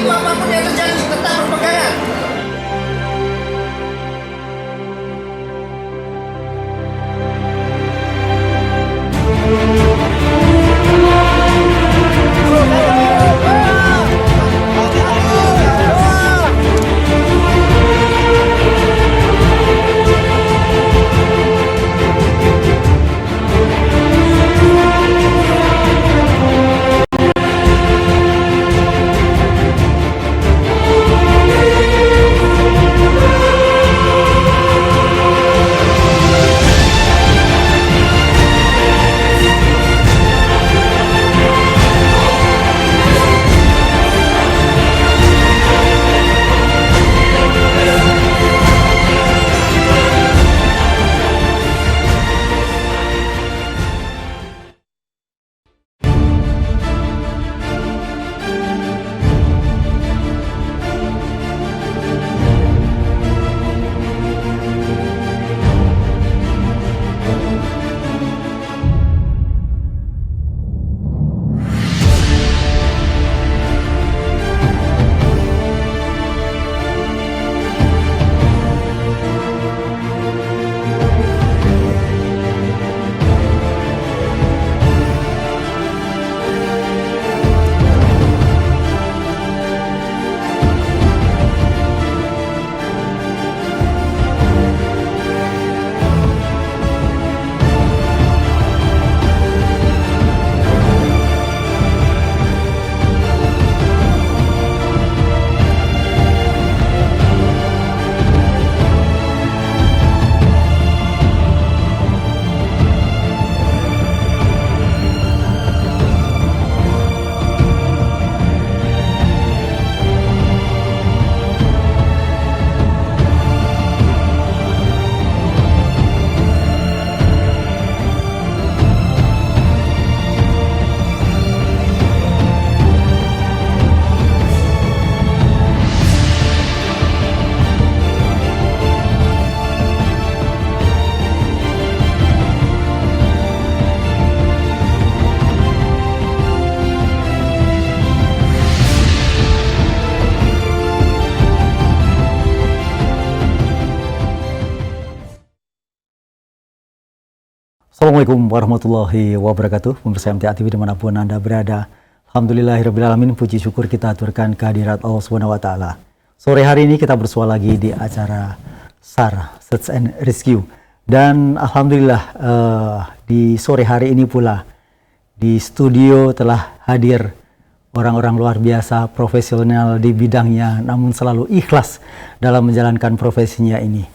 itu apapun yang terjadi tetap berpegangan. Assalamualaikum warahmatullahi wabarakatuh. Pemirsa MTA TV dimanapun Anda berada. Alhamdulillahirrabbilalamin, puji syukur kita aturkan kehadirat Allah Subhanahu wa Ta'ala. Sore hari ini kita bersua lagi di acara SAR Search and Rescue. Dan Alhamdulillah di sore hari ini pula di studio telah hadir orang-orang luar biasa, profesional di bidangnya, namun selalu ikhlas dalam menjalankan profesinya ini.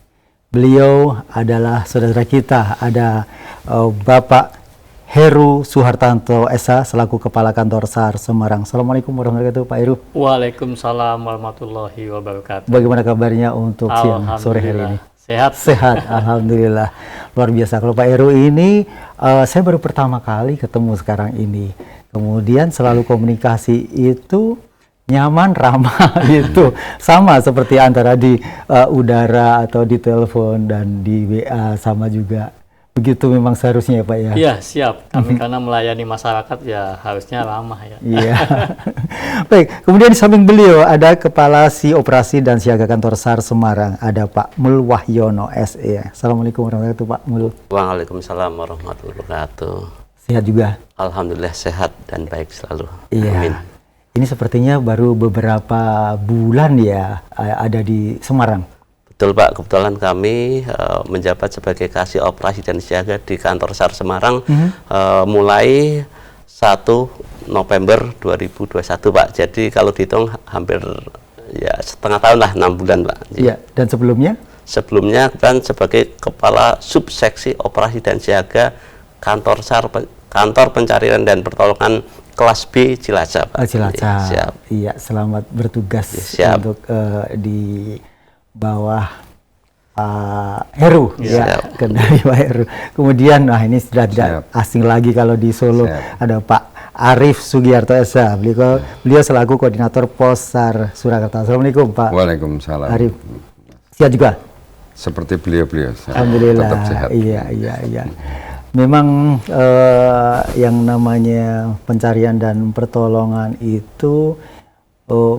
Beliau adalah saudara kita, ada Bapak Heru Suhartanto SH selaku Kepala Kantor SAR Semarang. Assalamualaikum warahmatullahi wabarakatuh, Pak Heru. Waalaikumsalam warahmatullahi wabarakatuh. Bagaimana kabarnya untuk siang sore hari ini? Sehat. Sehat, alhamdulillah. Luar biasa. Kalau Pak Heru ini, saya baru pertama kali ketemu sekarang ini. Kemudian selalu komunikasi itu nyaman, ramah gitu. Sama seperti antara di udara atau di telepon dan di WA sama juga. Begitu memang seharusnya ya Pak ya? Iya, siap. Kami karena melayani masyarakat ya harusnya ramah ya. Iya. Baik, kemudian di samping beliau ada Kepala Si Operasi dan Siaga Kantor SAR Semarang, ada Pak Mul Wahyono SE. Assalamualaikum warahmatullahi wabarakatuh, Pak Mul. Waalaikumsalam warahmatullahi wabarakatuh. Sehat juga? Alhamdulillah sehat dan baik selalu. Iya. Amin. Ini sepertinya baru beberapa bulan ya ada di Semarang. Betul Pak, kebetulan kami menjabat sebagai Kasih Operasi dan Siaga di kantor SAR Semarang mulai 1 November 2021 Pak. Jadi kalau dihitung hampir ya setengah tahun lah, 6 bulan Pak. Iya, dan sebelumnya? Sebelumnya kan sebagai Kepala Subseksi Operasi dan Siaga kantor SAR, Kantor Pencarian dan Pertolongan kelas B Cilacap. Cilacap. Siap. Iya, selamat bertugas untuk di bawah Pak Heru ya, kendali Pak Heru. Kemudian nah ini sudah tidak asing lagi kalau di Solo ada Pak Arif Sugiarto SH. Beliau selaku koordinator Pos SAR Surakarta. Assalamualaikum Pak. Waalaikumsalam. Arif. Sehat juga? Seperti beliau-beliau. Alhamdulillah. Tetap sehat. Iya. Memang yang namanya pencarian dan pertolongan itu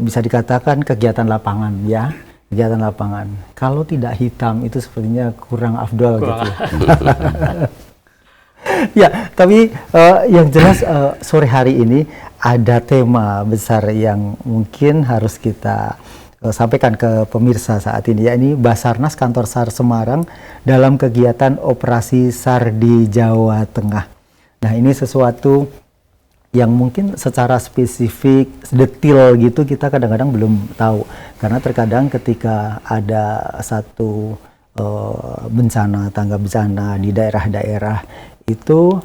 bisa dikatakan kegiatan lapangan ya, kegiatan lapangan. Kalau tidak hitam itu sepertinya kurang afdol gitu. Ya, tapi yang jelas sore hari ini ada tema besar yang mungkin harus kita sampaikan ke pemirsa saat ini, yakni Basarnas Kantor SAR Semarang dalam kegiatan operasi SAR di Jawa Tengah. Nah, ini sesuatu yang mungkin secara spesifik, detail gitu kita kadang-kadang belum tahu. Karena terkadang ketika ada satu bencana, tangga bencana di daerah-daerah itu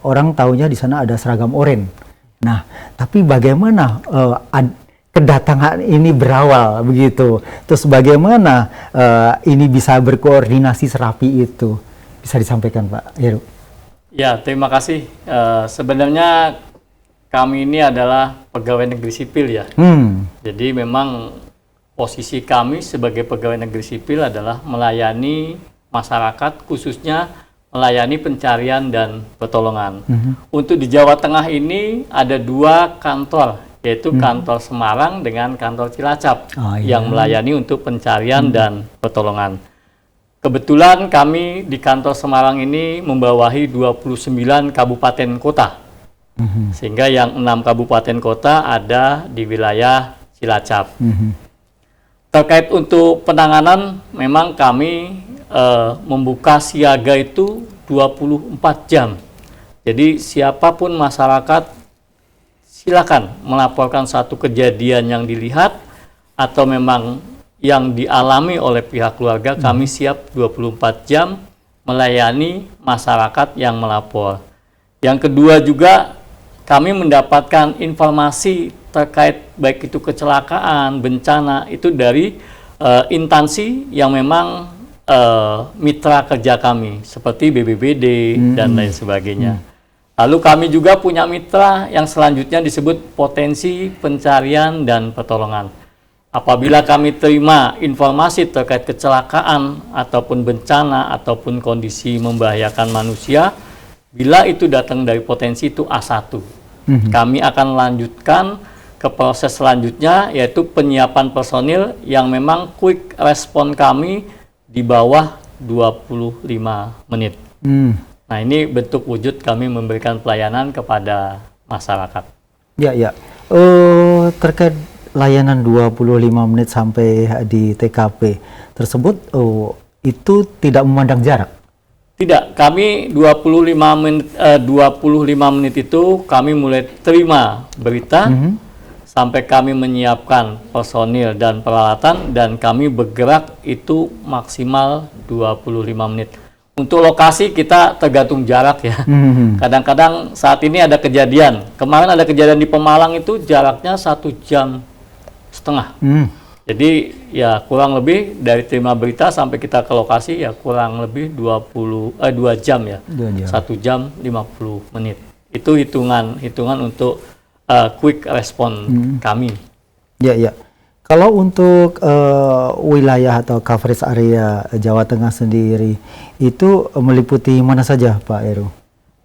orang taunya di sana ada seragam oranye. Nah, tapi bagaimana kedatangan ini berawal begitu? Terus bagaimana ini bisa berkoordinasi serapi itu? Bisa disampaikan Pak Heru? Ya, terima kasih. Sebenarnya kami ini adalah pegawai negeri sipil ya. Jadi memang posisi kami sebagai pegawai negeri sipil adalah melayani masyarakat, khususnya melayani pencarian dan pertolongan. Untuk di Jawa Tengah ini ada 2 kantor, yaitu kantor Semarang dengan kantor Cilacap yang melayani untuk pencarian dan pertolongan. Kebetulan kami di kantor Semarang ini membawahi 29 kabupaten kota. Sehingga yang 6 kabupaten kota ada di wilayah Cilacap. Terkait untuk penanganan, memang kami membuka siaga itu 24 jam. Jadi siapapun masyarakat silakan melaporkan satu kejadian yang dilihat atau memang yang dialami oleh pihak keluarga, kami siap 24 jam melayani masyarakat yang melapor. Yang kedua juga kami mendapatkan informasi terkait baik itu kecelakaan, bencana itu dari instansi yang memang mitra kerja kami seperti BBBD dan lain sebagainya. Lalu kami juga punya mitra yang selanjutnya disebut potensi pencarian dan pertolongan. Apabila kami terima informasi terkait kecelakaan ataupun bencana ataupun kondisi membahayakan manusia, bila itu datang dari potensi itu A1, kami akan lanjutkan ke proses selanjutnya, yaitu penyiapan personil yang memang quick respon kami di bawah 25 menit. Nah, ini bentuk wujud kami memberikan pelayanan kepada masyarakat. Ya. Terkait layanan 25 menit sampai di TKP tersebut, itu tidak memandang jarak? Tidak, kami 25 menit itu kami mulai terima berita, sampai kami menyiapkan personil dan peralatan, dan kami bergerak itu maksimal 25 menit. Untuk lokasi kita tergantung jarak ya. Kadang-kadang saat ini ada kejadian. Kemarin ada kejadian di Pemalang itu jaraknya 1,5 jam. Jadi ya kurang lebih dari terima berita sampai kita ke lokasi ya kurang lebih 2 jam ya. 1 jam 50 menit. Itu hitungan untuk quick respon kami. Ya. Kalau untuk wilayah atau coverage area Jawa Tengah sendiri itu meliputi mana saja Pak Heru?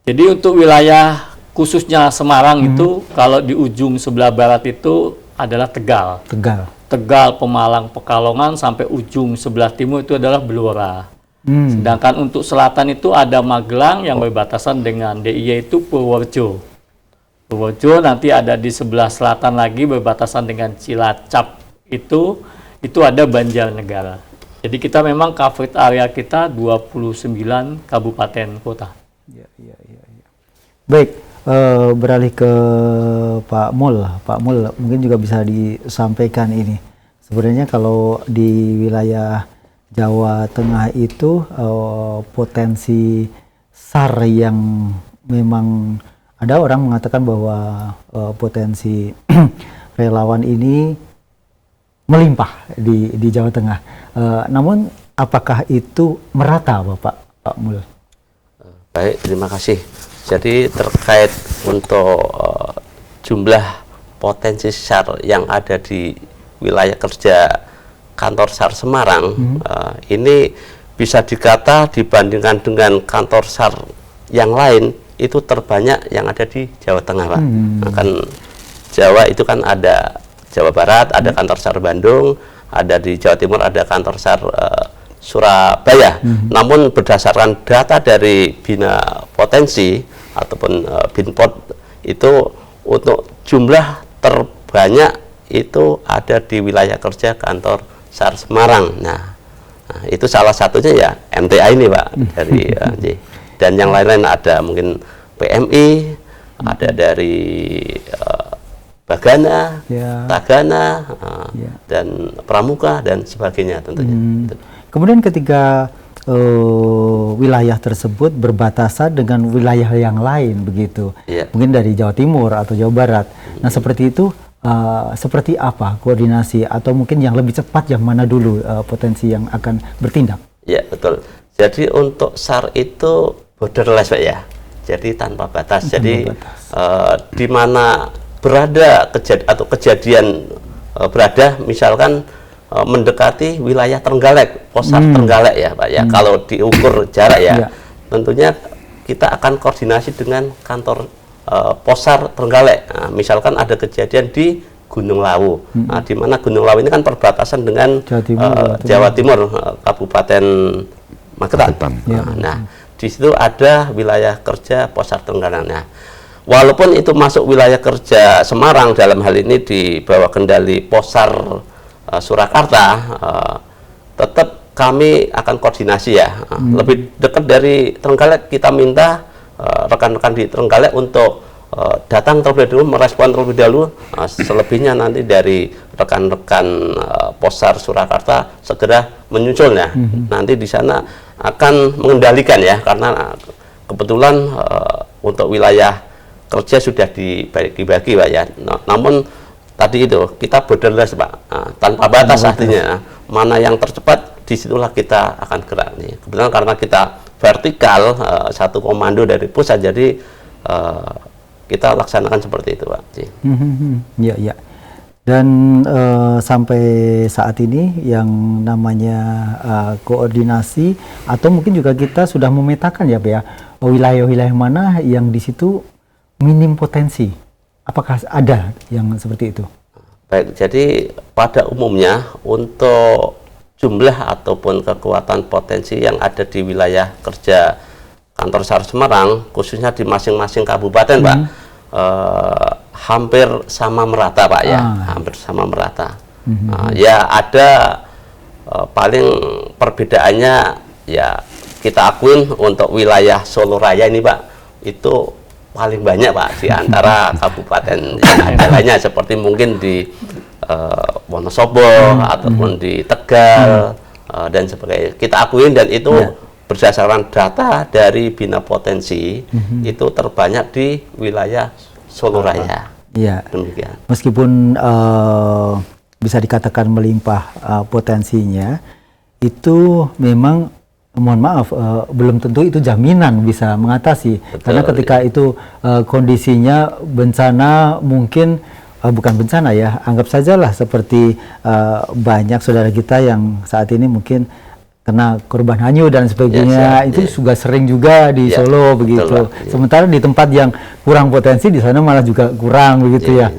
Jadi untuk wilayah khususnya Semarang itu kalau di ujung sebelah barat itu adalah Tegal, Pemalang, Pekalongan, sampai ujung sebelah timur itu adalah Blora. Sedangkan untuk selatan itu ada Magelang yang berbatasan dengan DIY itu Purworejo. Purworejo nanti ada di sebelah selatan lagi berbatasan dengan Cilacap itu ada Banjarnegara. Jadi kita memang coverage area kita 29 kabupaten kota. Ya. Baik, beralih ke Pak Mul. Pak Mul mungkin juga bisa disampaikan ini. Sebenarnya kalau di wilayah Jawa Tengah itu potensi SAR yang memang ada orang mengatakan bahwa potensi relawan ini melimpah di Jawa Tengah. Namun apakah itu merata Pak Mul? Baik, terima kasih. Jadi terkait untuk jumlah potensi SAR yang ada di wilayah kerja kantor SAR Semarang, ini bisa dikata dibandingkan dengan kantor SAR yang lain itu terbanyak yang ada di Jawa Tengah, Pak. Kan Jawa itu kan ada Jawa Barat, ada kantor SAR Bandung, ada di Jawa Timur ada kantor SAR Surabaya. Namun berdasarkan data dari Bina Potensi ataupun Binpot itu untuk jumlah terbanyak itu ada di wilayah kerja kantor SAR Semarang. Nah, itu salah satunya ya MTA ini Pak dari dan yang lain-lain ada mungkin PMI, ada dari Bagana, Tagana, dan Pramuka dan sebagainya tentunya. Kemudian ketika wilayah tersebut berbatasan dengan wilayah yang lain begitu, mungkin dari Jawa Timur atau Jawa Barat. Nah seperti itu, seperti apa koordinasi atau mungkin yang lebih cepat yang mana dulu potensi yang akan bertindak? Ya betul. Jadi untuk SAR itu borderless Pak ya, jadi tanpa batas. Jadi di mana berada kejadian berada, misalkan mendekati wilayah Trenggalek, Posar Trenggalek ya Pak ya. Kalau diukur jarak ya, tentunya kita akan koordinasi dengan kantor Posar Trenggalek. Nah, misalkan ada kejadian di Gunung Lawu, nah, di mana Gunung Lawu ini kan perbatasan dengan Jawa Timur, Kabupaten Magetan. Nah, di situ ada wilayah kerja Posar Trenggalek. Nah, walaupun itu masuk wilayah kerja Semarang, dalam hal ini di bawah kendali Posar Surakarta, tetap kami akan koordinasi ya. Lebih dekat dari Trenggalek, kita minta rekan-rekan di Trenggalek untuk datang terlebih dahulu, merespon terlebih dahulu. Selebihnya nanti dari rekan-rekan Posar Surakarta segera menyusul ya. Nanti di sana akan mengendalikan ya, karena kebetulan untuk wilayah kerja sudah dibagi Pak ya. Namun tadi itu kita borderless Pak, tanpa batas artinya. Mana yang tercepat disitulah kita akan gerak nih. Kebetulan karena kita vertikal, satu komando dari pusat, jadi kita laksanakan seperti itu Pak. Ya. Dan sampai saat ini yang namanya koordinasi atau mungkin juga kita sudah memetakan ya Pak ya, wilayah-wilayah mana yang di situ minim potensi. Apakah ada yang seperti itu? Baik, jadi pada umumnya untuk jumlah ataupun kekuatan potensi yang ada di wilayah kerja kantor SAR Semarang, khususnya di masing-masing kabupaten Pak, hampir sama merata Pak ya, hampir sama merata. Ya ada paling perbedaannya ya kita akuin untuk wilayah Solo Raya ini Pak, itu paling banyak Pak di antara kabupaten yang lainnya, seperti mungkin di Wonosobo ataupun di Tegal dan sebagainya. Kita akuin, dan itu berdasarkan data dari Bina Potensi, itu terbanyak di wilayah Solo Raya. Iya. Demikian. Meskipun bisa dikatakan melimpah potensinya, itu memang mohon maaf, belum tentu itu jaminan bisa mengatasi. Betul, karena ketika itu kondisinya bencana, mungkin bukan bencana ya, anggap sajalah seperti banyak saudara kita yang saat ini mungkin kena korban hanyut dan sebagainya, itu juga sering juga di Solo begitu. Sementara di tempat yang kurang potensi, di sana malah juga kurang begitu ya.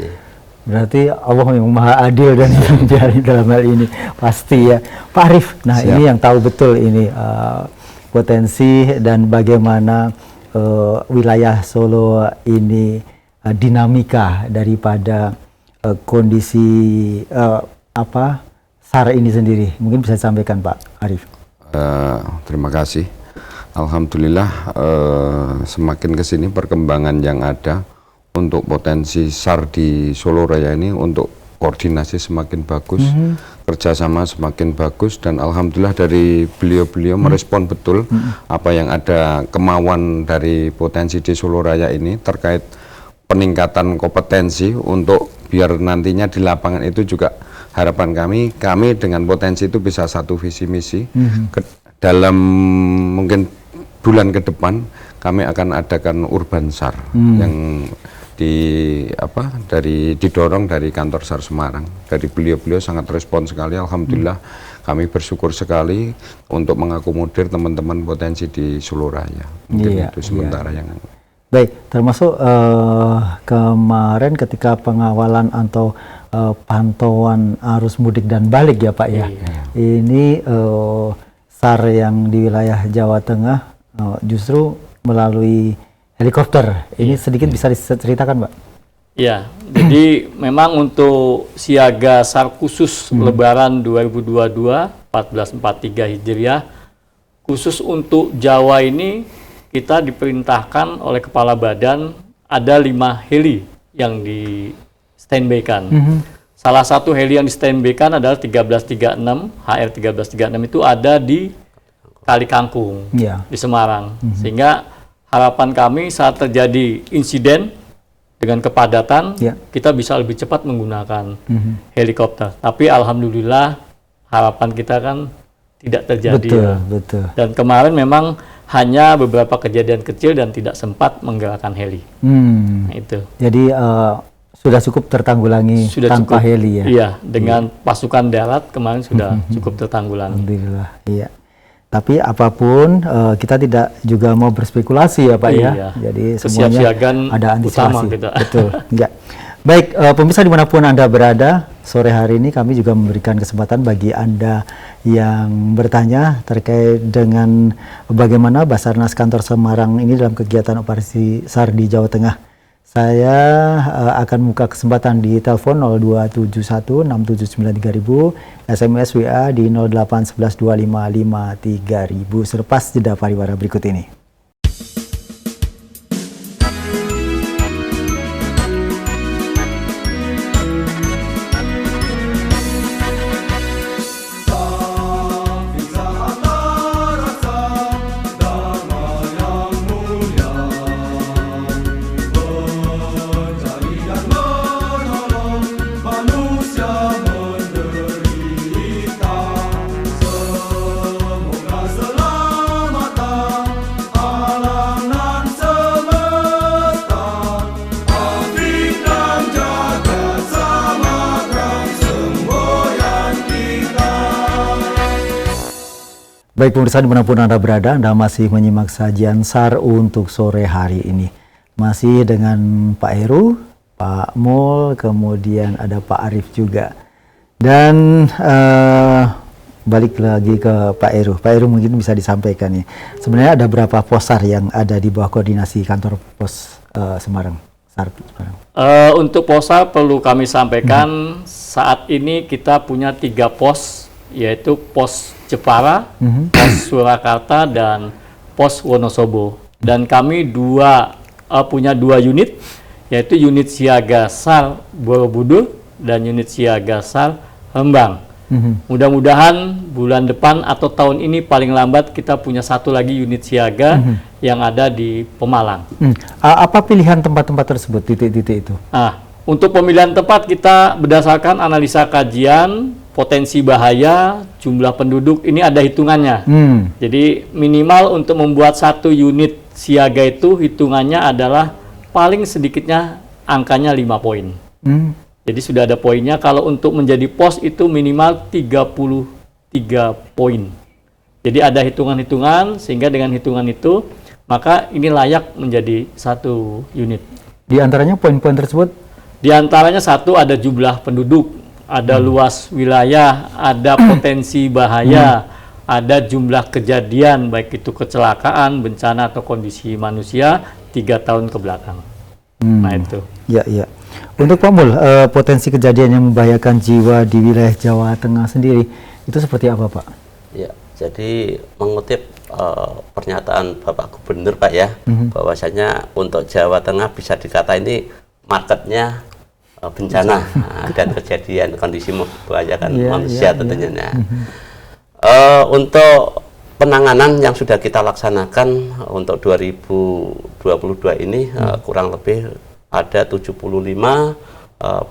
Berarti Allah memang maha adil dan menjadi dalam hal ini pasti ya Pak Arief. Nah ini yang tahu betul ini potensi dan bagaimana wilayah Solo ini dinamika daripada kondisi SAR ini sendiri. Mungkin bisa disampaikan Pak Arief. Terima kasih. Alhamdulillah semakin kesini perkembangan yang ada untuk potensi SAR di Solo Raya ini, untuk koordinasi semakin bagus, kerjasama semakin bagus, dan alhamdulillah dari beliau-beliau merespon betul apa yang ada kemauan dari potensi di Solo Raya ini terkait peningkatan kompetensi, untuk biar nantinya di lapangan itu juga harapan kami dengan potensi itu bisa satu visi misi. Dalam mungkin bulan ke depan kami akan adakan urban SAR yang didorong dari kantor SAR Semarang. Dari beliau-beliau sangat respon sekali, alhamdulillah. Kami bersyukur sekali untuk mengakomodir teman-teman potensi di Solo Raya. Mungkin itu sementara yang baik, termasuk kemarin ketika pengawalan atau pantauan arus mudik dan balik ya Pak ya. Ini SAR yang di wilayah Jawa Tengah justru melalui helikopter. Ini sedikit bisa diceritakan Pak? Ya, jadi memang untuk siaga SAR khusus Lebaran 2022 1443 Hijriah, khusus untuk Jawa ini kita diperintahkan oleh Kepala Badan ada 5 heli yang di standby-kan. Salah satu heli yang di standby-kan adalah 1336, HR 1336 itu ada di Kali Kangkung di Semarang. Sehingga harapan kami saat terjadi insiden dengan kepadatan, kita bisa lebih cepat menggunakan helikopter. Tapi alhamdulillah harapan kita kan tidak terjadi. Betul. Dan kemarin memang hanya beberapa kejadian kecil dan tidak sempat menggerakkan heli. Nah, itu. Jadi sudah cukup tertanggulangi tanpa heli ya? Iya, dengan pasukan darat kemarin sudah cukup tertanggulangi. Alhamdulillah, iya. Tapi apapun kita tidak juga mau berspekulasi ya Pak ya. Jadi semuanya ada antisipasi. Betul. Ya. Baik, pemirsa dimanapun Anda berada, sore hari ini kami juga memberikan kesempatan bagi Anda yang bertanya terkait dengan bagaimana Basarnas Kantor Semarang ini dalam kegiatan operasi SAR di Jawa Tengah. Saya akan buka kesempatan di telepon 02716793.000, SMS WA di 08112553.000 selepas jeda pariwara berikut ini. Baik pemirsa dimanapun Anda berada, Anda masih menyimak sajian SAR untuk sore hari ini. Masih dengan Pak Heru, Pak Mul, kemudian ada Pak Arief juga. Dan balik lagi ke Pak Heru. Pak Heru mungkin bisa disampaikan nih. Sebenarnya ada berapa pos SAR yang ada di bawah koordinasi kantor pos Semarang? SAR Semarang. Untuk pos SAR perlu kami sampaikan saat ini kita punya 3 pos, yaitu pos Jepara, pos Surakarta, dan pos Wonosobo. Dan kami punya 2 unit, yaitu unit siaga SAR Borobudur dan unit siaga SAR Rembang. Mudah-mudahan bulan depan atau tahun ini paling lambat kita punya 1 lagi unit siaga yang ada di Pemalang. Apa pilihan tempat-tempat tersebut, titik-titik itu? Untuk pemilihan tempat kita berdasarkan analisa kajian, potensi bahaya, jumlah penduduk, ini ada hitungannya. Jadi minimal untuk membuat 1 unit siaga itu hitungannya adalah paling sedikitnya angkanya 5 poin. Jadi sudah ada poinnya. Kalau untuk menjadi pos itu minimal 33 poin. Jadi ada hitungan-hitungan, sehingga dengan hitungan itu maka ini layak menjadi 1 unit. Di antaranya poin-poin tersebut? Di antaranya 1 ada jumlah penduduk, ada luas wilayah, ada potensi bahaya, ada jumlah kejadian, baik itu kecelakaan, bencana, atau kondisi manusia 3 tahun ke belakang. Nah itu. Ya. Untuk Pak Mul, potensi kejadian yang membahayakan jiwa di wilayah Jawa Tengah sendiri, itu seperti apa Pak? Ya, jadi mengutip pernyataan Bapak Gubernur Pak ya, bahwasanya untuk Jawa Tengah bisa dikata ini marketnya bencana dan kejadian kondisi membahayakan manusia tentunya. Untuk penanganan yang sudah kita laksanakan untuk 2022 ini kurang lebih ada 75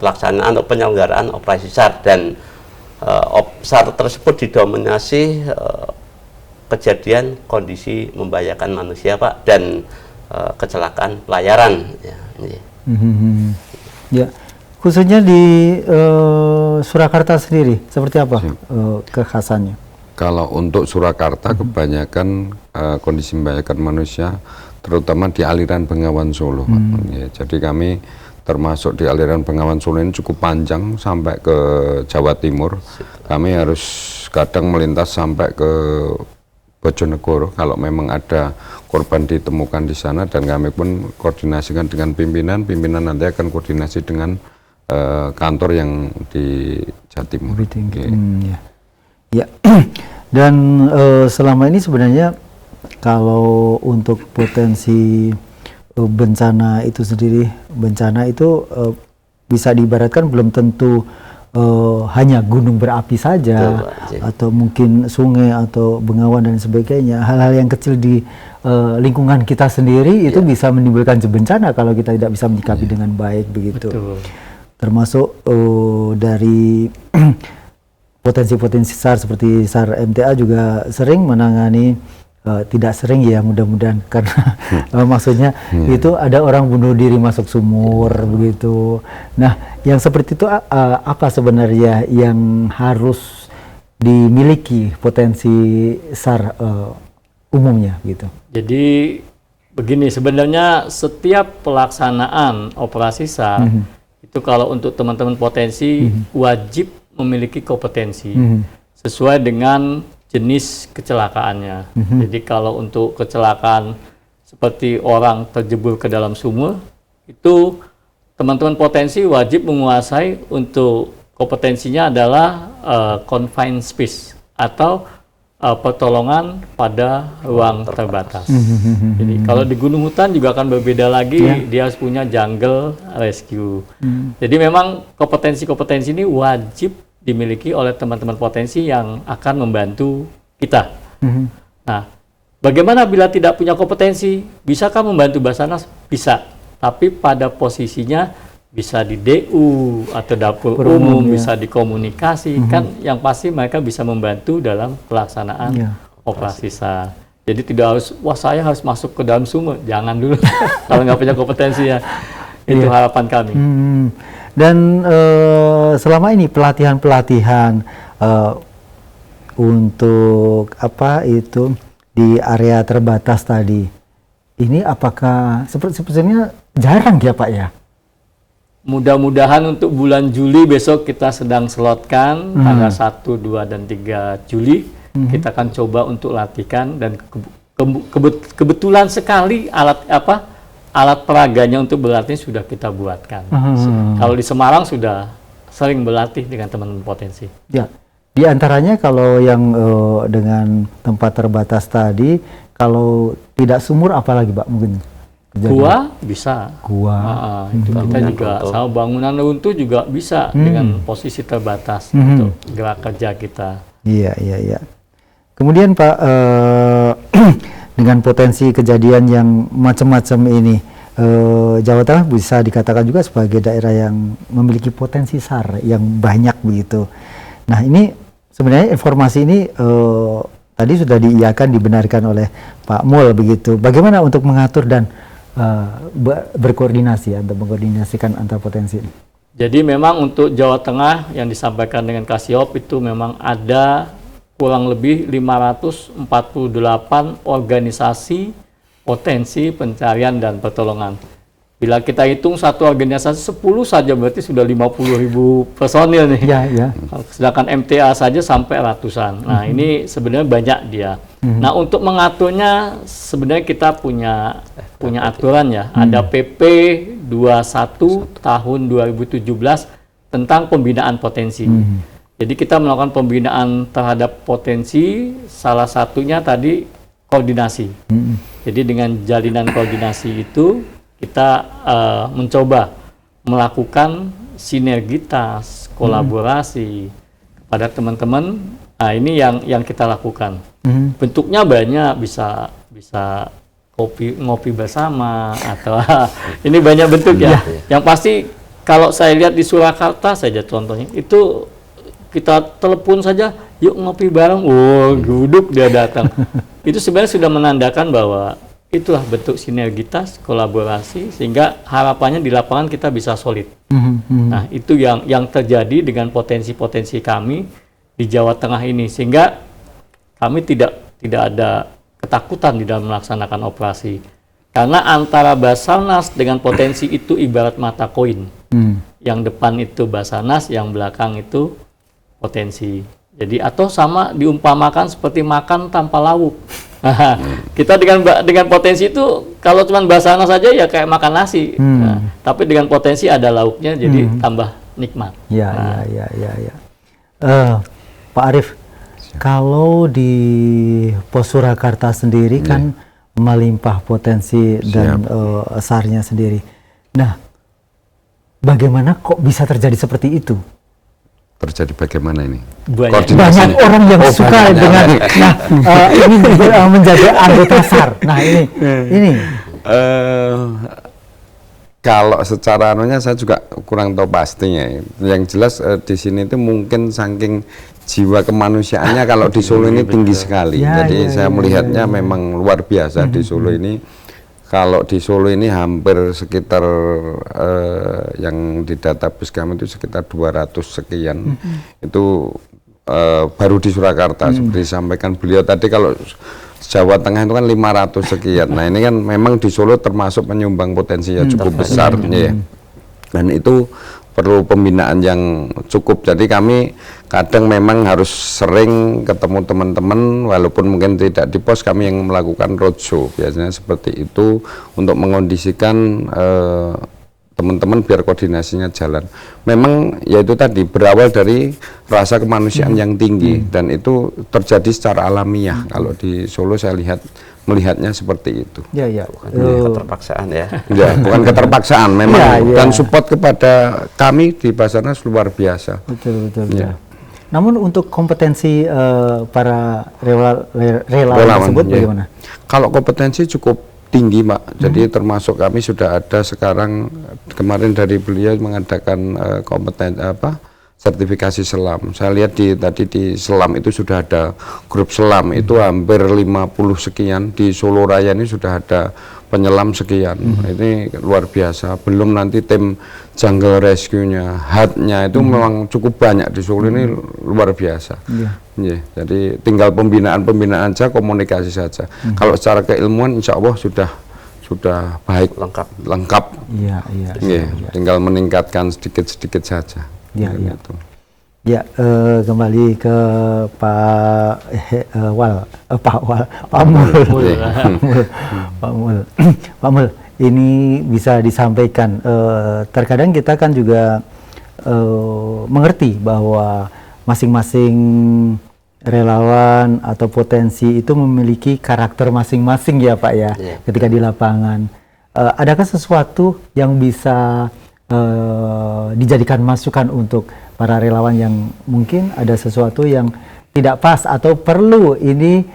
pelaksanaan atau penyelenggaraan operasi SAR, dan SAR tersebut didominasi kejadian kondisi membahayakan manusia Pak, dan kecelakaan pelayaran ya. Khususnya di Surakarta sendiri, seperti apa kekhasannya? Kalau untuk Surakarta kebanyakan kondisi membahayakan manusia, terutama di aliran Bengawan Solo. Ya, jadi kami termasuk di aliran Bengawan Solo ini cukup panjang sampai ke Jawa Timur. Kami harus kadang melintas sampai ke Bojonegoro kalau memang ada korban ditemukan di sana, dan kami pun koordinasikan dengan pimpinan nanti akan koordinasi dengan kantor yang di Jatimur. Ya. Ya. Dan selama ini sebenarnya kalau untuk potensi bencana itu sendiri, bencana itu bisa diibaratkan belum tentu hanya gunung berapi saja, atau mungkin sungai atau bengawan dan sebagainya. Hal-hal yang kecil di lingkungan kita sendiri itu bisa menimbulkan bencana kalau kita tidak bisa menyikapi dengan baik begitu. Betul. Termasuk dari potensi-potensi SAR seperti SAR MTA juga sering menangani, tidak sering ya mudah-mudahan, karena maksudnya itu ada orang bunuh diri masuk sumur begitu. Nah, yang seperti itu apa sebenarnya yang harus dimiliki potensi SAR umumnya gitu? Jadi begini, sebenarnya setiap pelaksanaan operasi SAR itu kalau untuk teman-teman potensi wajib memiliki kompetensi sesuai dengan jenis kecelakaannya. Jadi kalau untuk kecelakaan seperti orang terjebur ke dalam sumur, itu teman-teman potensi wajib menguasai, untuk kompetensinya adalah confined space atau pertolongan pada ruang terbatas. Jadi kalau di gunung hutan juga akan berbeda lagi, dia harus punya jungle rescue. Jadi memang kompetensi-kompetensi ini wajib dimiliki oleh teman-teman potensi yang akan membantu kita. Nah, bagaimana bila tidak punya kompetensi? Bisakah membantu Basarnas? Bisa, tapi pada posisinya bisa di DU atau dapur umum, bisa dikomunikasi, kan yang pasti mereka bisa membantu dalam pelaksanaan operasi SAR. Jadi tidak harus, wah saya harus masuk ke dalam sumur, jangan dulu kalau nggak punya kompetensi ya. Itu harapan kami. Dan selama ini pelatihan-pelatihan untuk apa itu di area terbatas tadi, ini apakah sepertinya jarang ya Pak ya? Mudah-mudahan untuk bulan Juli besok kita sedang slotkan tanggal 1, 2, dan 3 Juli kita akan coba untuk latihkan, dan kebetulan sekali alat peraganya untuk berlatih sudah kita buatkan. Kalau di Semarang sudah sering berlatih dengan teman-teman potensi. Ya, di antaranya kalau yang dengan tempat terbatas tadi, kalau tidak sumur apalagi Pak mungkin? Gua bisa. Gua. Itu kita juga sama bangunan runtuh juga bisa dengan posisi terbatas untuk gerak kerja kita. Iya. Kemudian Pak, dengan potensi kejadian yang macam-macam ini, Jawa Tengah bisa dikatakan juga sebagai daerah yang memiliki potensi SAR yang banyak begitu. Nah, ini sebenarnya informasi ini tadi sudah diiyakan, dibenarkan oleh Pak Mul begitu. Bagaimana untuk mengatur dan berkoordinasi atau mengkoordinasikan antar potensi ini? Jadi memang untuk Jawa Tengah yang disampaikan dengan Kasiop itu memang ada kurang lebih 548 organisasi potensi pencarian dan pertolongan. Bila kita hitung satu organisasi 10 saja berarti sudah 50.000 personil nih. Ya. Sedangkan MTA saja sampai ratusan. Nah, ini sebenarnya banyak dia. Nah, untuk mengaturnya sebenarnya kita punya aturan ya. Ada PP 21 tahun 2017 tentang pembinaan potensi. Jadi kita melakukan pembinaan terhadap potensi, salah satunya tadi koordinasi. Jadi dengan jalinan koordinasi itu kita mencoba melakukan sinergitas, kolaborasi kepada teman-teman. Nah, ini yang kita lakukan. Bentuknya banyak, bisa ngopi bersama atau ini banyak bentuk ya. Yang pasti kalau saya lihat di Surakarta saja contohnya itu kita telepon saja, yuk ngopi bareng, duduk dia datang. Itu sebenarnya sudah menandakan bahwa itulah bentuk sinergitas, kolaborasi, sehingga harapannya di lapangan kita bisa solid. Nah, itu yang terjadi dengan potensi-potensi kami di Jawa Tengah ini, sehingga kami tidak ada ketakutan di dalam melaksanakan operasi. Karena antara Basarnas dengan potensi itu ibarat mata koin. Yang depan itu Basarnas, yang belakang itu potensi. Jadi atau sama diumpamakan seperti makan tanpa lauk. Kita dengan potensi itu kalau cuma Basarnas saja ya kayak makan nasi. Tapi dengan potensi ada lauknya jadi tambah nikmat. Ya. Pak Arief, kalau di Pos Surakarta sendiri kan melimpah potensi dan SAR-nya sendiri. Nah, bagaimana kok bisa terjadi seperti itu? Terjadi bagaimana ini? Banyak orang yang suka dengan ingin menjadi anggota SAR. Nah, ini. Kalau secara anunya saya juga kurang tahu pastinya. Yang jelas di sini itu mungkin saking jiwa kemanusiaannya kalau di Solo ini tinggi sekali. Jadi saya melihatnya memang luar biasa di Solo ini. Kalau di Solo ini hampir sekitar yang di data Puskesmas itu sekitar 200 sekian. Itu baru di Surakarta seperti disampaikan beliau tadi. Kalau Jawa Tengah itu kan 500 sekian. Nah ini kan memang di Solo termasuk penyumbang potensi yang cukup besar. Ya. Dan itu perlu pembinaan yang cukup. Jadi kami kadang memang harus sering ketemu teman-teman, walaupun mungkin tidak di pos, kami yang melakukan roadshow. Biasanya seperti itu untuk mengondisikan teman-teman biar koordinasinya jalan. Memang ya itu tadi berawal dari rasa kemanusiaan yang tinggi dan itu terjadi secara alamiah. Kalau di Solo saya melihatnya seperti itu. Bukan keterpaksaan ya. Ya, bukan keterpaksaan memang dan support kepada kami di Basarnas luar biasa. Betul. Namun untuk kompetensi para relawan tersebut bagaimana? Kalau kompetensi cukup tinggi, Pak. Jadi termasuk kami sudah ada sekarang, kemarin dari beliau mengadakan sertifikasi selam. Saya lihat tadi di selam itu sudah ada grup selam itu hampir 50 sekian. Di Solo Raya ini sudah ada penyelam sekian. Ini luar biasa. Belum nanti tim jungle rescue-nya, HUD-nya itu memang cukup banyak di Solo ini luar biasa. Jadi tinggal pembinaan saja, komunikasi saja. Kalau secara keilmuan insya Allah sudah baik, lengkap. Tinggal meningkatkan sedikit-sedikit saja. Kembali ke Pak Mul. Ini bisa disampaikan. Terkadang kita kan juga mengerti bahwa masing-masing relawan atau potensi itu memiliki karakter masing-masing ya Pak ya, ketika di lapangan. Adakah sesuatu yang bisa dijadikan masukan untuk para relawan yang mungkin ada sesuatu yang tidak pas atau perlu ini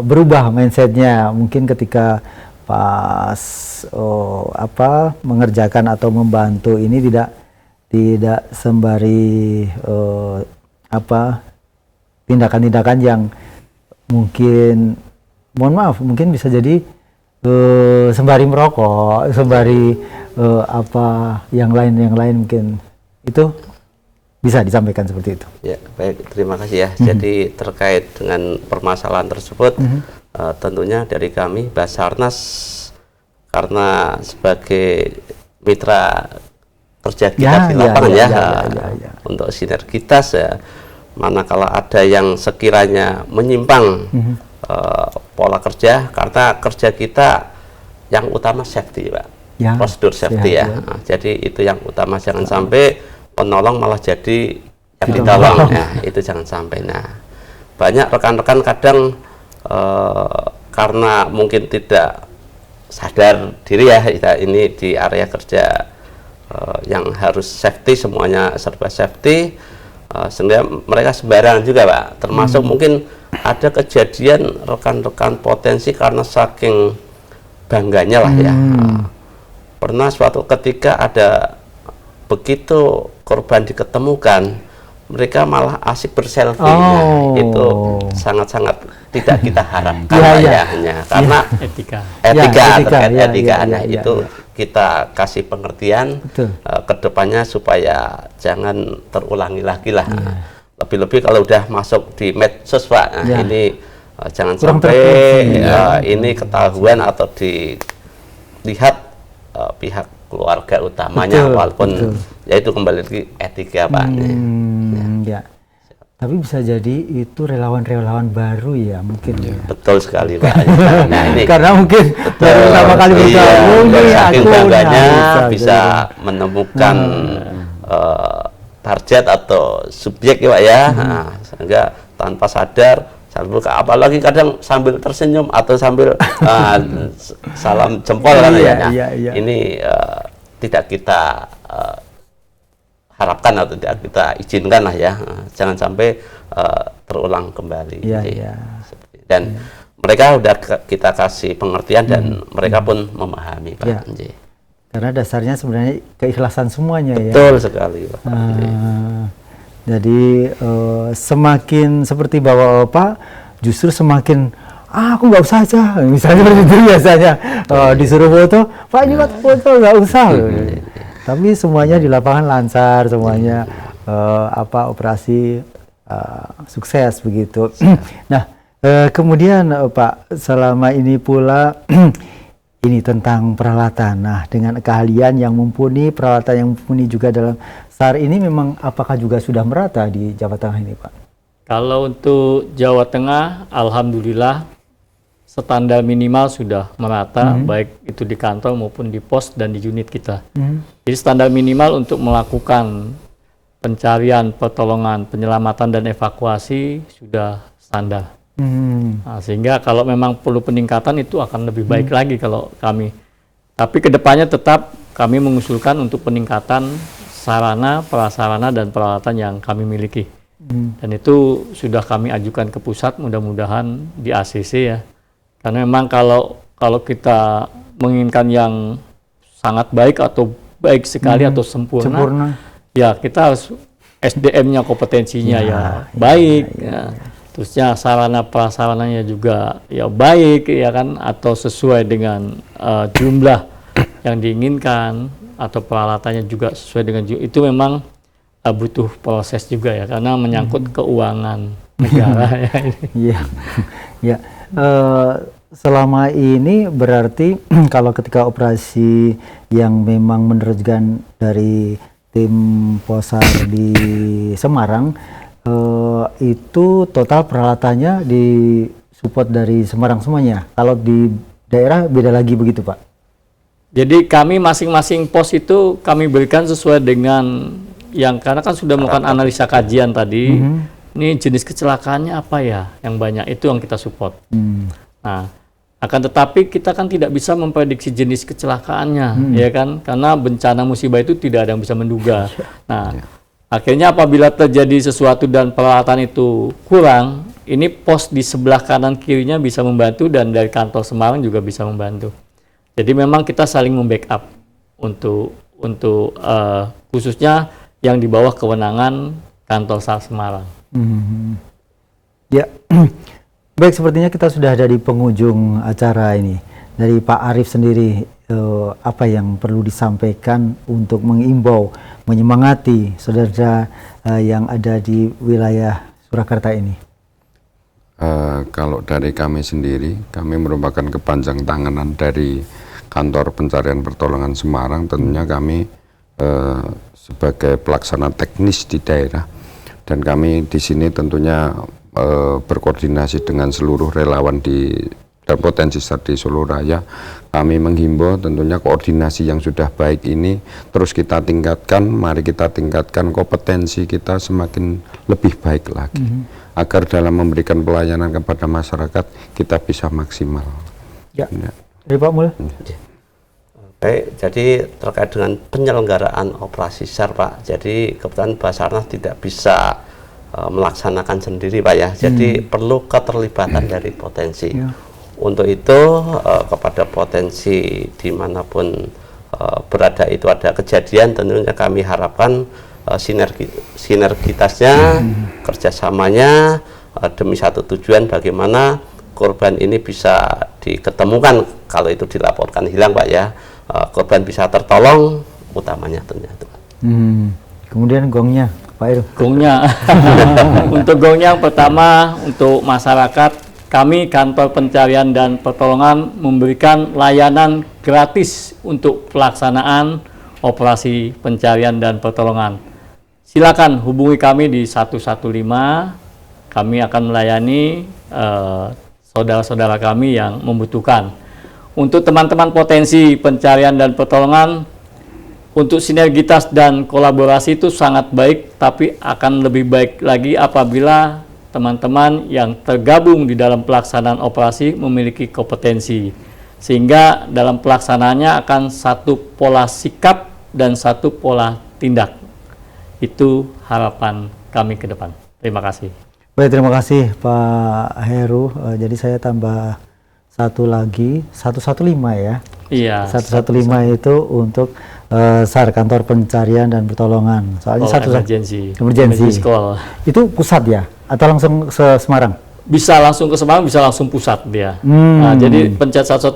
berubah mindsetnya mungkin ketika pas mengerjakan atau membantu ini tidak sembari tindakan-tindakan yang mungkin mohon maaf mungkin bisa jadi sembari merokok, sembari yang lain mungkin itu bisa disampaikan seperti itu. Ya, baik, terima kasih ya. Jadi terkait dengan permasalahan tersebut, tentunya dari kami Basarnas karena sebagai mitra kerja kita di lapangan untuk sinergitas ya, manakala ada yang sekiranya menyimpang pola kerja, karena kerja kita yang utama safety, Pak. Prosedur safety Nah, jadi itu yang utama, jangan sampai penolong malah jadi yang ditolong. Itu jangan sampai. Nah, banyak rekan-rekan kadang karena mungkin tidak sadar diri ya, ini di area kerja yang harus safety, semuanya serba safety, sehingga mereka sembarangan juga, Pak. Termasuk mungkin ada kejadian rekan-rekan potensi karena saking bangganya lah ya. Pernah suatu ketika ada begitu korban diketemukan, mereka malah asik berselfie. Nah, itu sangat-sangat tidak kita harapkan karena etika. Itu kita kasih pengertian ke depannya supaya jangan terulangi lagi lah. Lebih-lebih kalau udah masuk di medsos, Pak. Ini jangan sampai ini ketahuan atau lihat pihak keluarga utamanya, Betul, walaupun betul. ya itu kembali lagi etika Pak. Ya. Tapi bisa jadi itu relawan-relawan baru ya mungkin. Ya. Betul sekali Pak. Nah, ini Karena mungkin baru pertama kali bergabung iya, nih saking aku bangganya nah, bisa menemukan target atau subjek ya Pak ya. Nah, sehingga tanpa sadar apalagi kadang sambil tersenyum atau sambil salam jempol kan ya. Nah, iya. ini tidak kita harapkan atau tidak kita izinkan lah ya. Jangan sampai terulang kembali. Iya. Dan mereka udah kita kasih pengertian dan mereka pun memahami Pak. Ya. Karena dasarnya sebenarnya keikhlasan semuanya ya. Betul sekali Pak. Jadi semakin seperti Bapak justru semakin aku nggak usah aja, misalnya seperti itu biasanya disuruh foto, Pak ini foto nggak usah. Tapi semuanya di lapangan lancar, semuanya operasi sukses begitu. Nah kemudian Pak selama ini pula ini tentang peralatan. Nah, dengan keahlian yang mumpuni, peralatan yang mumpuni juga dalam SAR ini memang apakah juga sudah merata di Jawa Tengah ini, Pak? Kalau untuk Jawa Tengah, alhamdulillah standar minimal sudah merata, baik itu di kantor maupun di pos dan di unit kita. Jadi standar minimal untuk melakukan pencarian, pertolongan, penyelamatan dan evakuasi sudah standar. Nah, sehingga kalau memang perlu peningkatan itu akan lebih baik lagi kalau kami. Tapi kedepannya tetap kami mengusulkan untuk peningkatan sarana, prasarana dan peralatan yang kami miliki. Dan itu sudah kami ajukan ke pusat, mudah-mudahan di ACC ya. Karena memang kalau kita menginginkan yang sangat baik atau baik sekali atau sempurna, ya kita harus SDM-nya, kompetensinya ya baik. Ya. Terusnya sarana prasarananya juga ya baik ya kan, atau sesuai dengan jumlah yang diinginkan, atau peralatannya juga sesuai dengan itu memang butuh proses juga ya, karena menyangkut keuangan negara ya ini. Iya. Selama ini berarti kalau ketika operasi yang memang menerjunkan dari tim Posar di Semarang, itu total peralatannya disupport dari Semarang semuanya. Kalau di daerah beda lagi begitu Pak? Jadi kami masing-masing pos itu kami berikan sesuai dengan yang, karena kan sudah melakukan analisa kajian tadi. Ini jenis kecelakaannya apa ya yang banyak, itu yang kita support. Nah, akan tetapi kita kan tidak bisa memprediksi jenis kecelakaannya, ya kan? Karena bencana musibah itu tidak ada yang bisa menduga. Nah, akhirnya apabila terjadi sesuatu dan peralatan itu kurang, ini pos di sebelah kanan kirinya bisa membantu dan dari kantor Semarang juga bisa membantu. Jadi memang kita saling membackup untuk khususnya yang di bawah kewenangan kantor SAR Semarang. Ya, baik, sepertinya kita sudah ada di penghujung acara ini. Dari Pak Arief sendiri, apa yang perlu disampaikan untuk mengimbau, menyemangati saudara yang ada di wilayah Surakarta ini? Kalau dari kami sendiri, kami merupakan kepanjang tanganan dari Kantor Pencarian Pertolongan Semarang. Tentunya kami sebagai pelaksana teknis di daerah, dan kami di sini tentunya berkoordinasi dengan seluruh relawan dan potensi SAR di Solo Raya. Kami menghimbau tentunya koordinasi yang sudah baik ini terus kita tingkatkan. Mari kita tingkatkan kompetensi kita semakin lebih baik lagi, agar dalam memberikan pelayanan kepada masyarakat kita bisa maksimal. Ya, dari Pak Mul. Baik, jadi terkait dengan penyelenggaraan operasi SAR Pak, jadi kebetulan Basarnas tidak bisa melaksanakan sendiri Pak ya, jadi perlu keterlibatan dari potensi. Untuk itu kepada potensi dimanapun berada itu ada kejadian, tentunya kami harapkan sinergitasnya, kerjasamanya demi satu tujuan, bagaimana korban ini bisa diketemukan. Kalau itu dilaporkan hilang Pak ya, korban bisa tertolong, utamanya tentunya. Kemudian gongnya Pak Heru. Gongnya, untuk gongnya yang pertama untuk masyarakat kami Kantor Pencarian dan Pertolongan memberikan layanan gratis untuk pelaksanaan operasi pencarian dan pertolongan. Silakan hubungi kami di 115. Kami akan melayani saudara-saudara kami yang membutuhkan. Untuk teman-teman potensi pencarian dan pertolongan, untuk sinergitas dan kolaborasi itu sangat baik, tapi akan lebih baik lagi apabila teman-teman yang tergabung di dalam pelaksanaan operasi memiliki kompetensi, sehingga dalam pelaksanaannya akan satu pola sikap dan satu pola tindak. Itu harapan kami ke depan. Terima kasih. Baik, terima kasih Pak Heru. Jadi saya tambah satu lagi, 115 ya. Iya. 115 itu untuk SAR, Kantor Pencarian dan Pertolongan. Soalnya emergency call. Itu pusat ya? Atau langsung ke Semarang? Bisa langsung ke Semarang, bisa langsung pusat dia. Nah, jadi pencet 115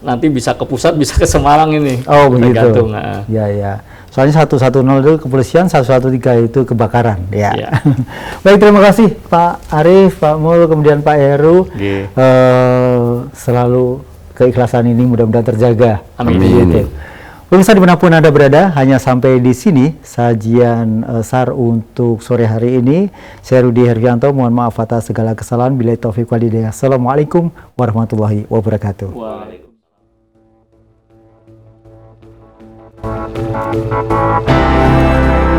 nanti bisa ke pusat, bisa ke Semarang ini. Oh begitu. Tergantung. Ya ya. Soalnya 110 itu kepolisian, 113 itu kebakaran. Ya. Ya. Baik, terima kasih Pak Arif, Pak Mul, kemudian Pak Heru. Selalu keikhlasan ini mudah-mudahan terjaga. Amin. Amin. Pemirsa dimanapun Anda berada, hanya sampai di sini sajian SAR untuk sore hari ini. Saya Rudi Hergianto, mohon maaf atas segala kesalahan. Billahi taufiq wal hidayah. Assalamualaikum warahmatullahi wabarakatuh. Waalaikumsalam.